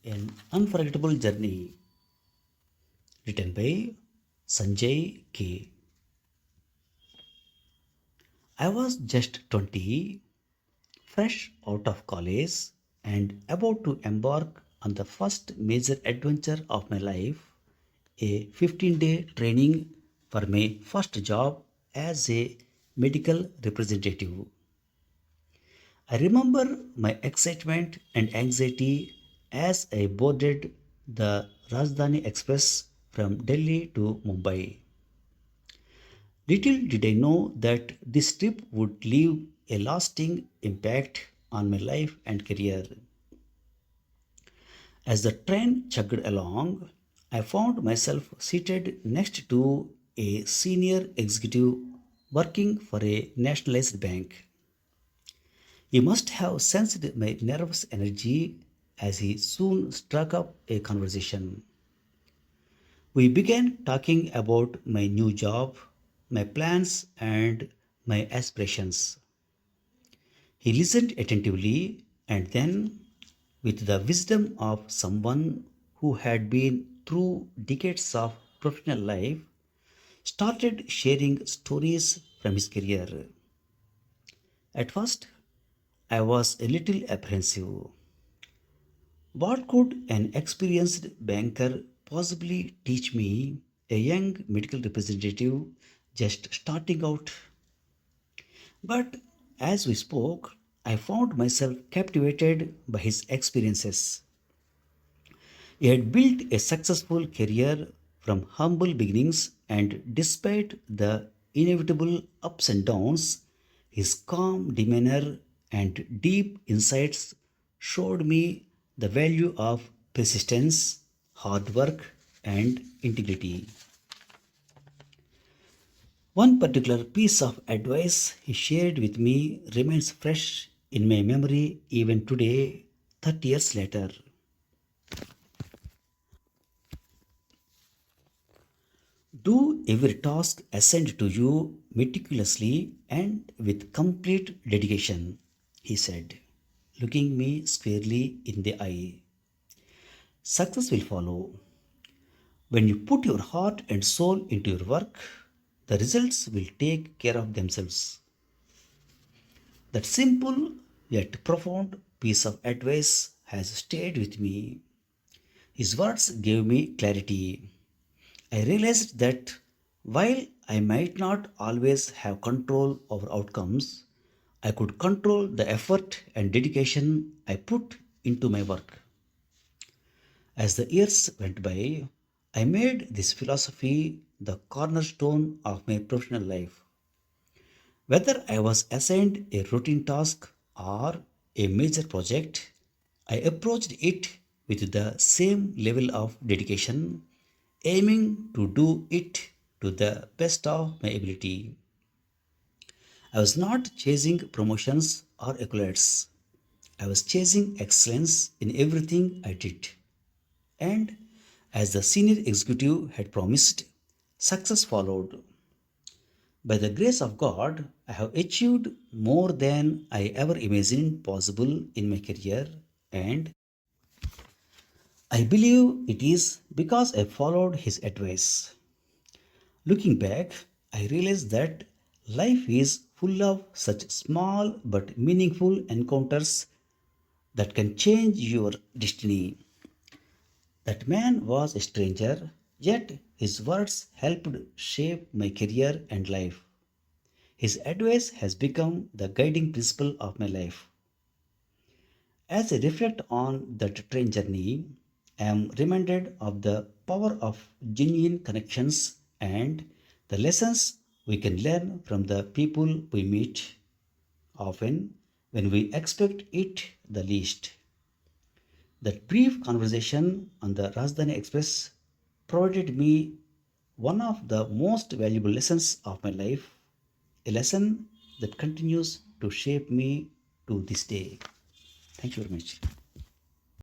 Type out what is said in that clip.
An Unforgettable Journey, written by Sanjay K. I was just 20, fresh out of college, and about to embark on the first major adventure of my life, a 15-day training for my first job as a medical representative. I remember my excitement and anxiety as I boarded the Rajdhani Express from Delhi to Mumbai. Little did I know that this trip would leave a lasting impact on my life and career. As the train chugged along, I found myself seated next to a senior executive working for a nationalized bank. He must have sensed my nervous energy as he soon struck up a conversation. We began talking about my new job, my plans, and my aspirations. He listened attentively and then, with the wisdom of someone who had been through decades of professional life, started sharing stories from his career. At first, I was a little apprehensive. What could an experienced banker possibly teach me, a young medical representative just starting out? But as we spoke, I found myself captivated by his experiences. He had built a successful career from humble beginnings, and despite the inevitable ups and downs, his calm demeanor and deep insights showed me the value of persistence, hard work, and integrity. One particular piece of advice he shared with me remains fresh in my memory even today, 30 years later. Do every task assigned to you meticulously and with complete dedication, he said, looking me squarely in the eye. Success will follow. When you put your heart and soul into your work, the results will take care of themselves. That simple yet profound piece of advice has stayed with me. His words gave me clarity. I realized that while I might not always have control over outcomes, I could control the effort and dedication I put into my work. As the years went by, I made this philosophy the cornerstone of my professional life. Whether I was assigned a routine task or a major project, I approached it with the same level of dedication, aiming to do it to the best of my ability. I was not chasing promotions or accolades. I was chasing excellence in everything I did. And as the senior executive had promised, success followed. By the grace of God, I have achieved more than I ever imagined possible in my career, and I believe it is because I followed his advice. Looking back, I realized that life is full of such small but meaningful encounters that can change your destiny. That man was a stranger, yet his words helped shape my career and life. His advice has become the guiding principle of my life. As I reflect on that train journey, I am reminded of the power of genuine connections and the lessons we can learn from the people we meet, often when we expect it the least. That brief conversation on the Rajdhani Express provided me one of the most valuable lessons of my life, a lesson that continues to shape me to this day. Thank you very much.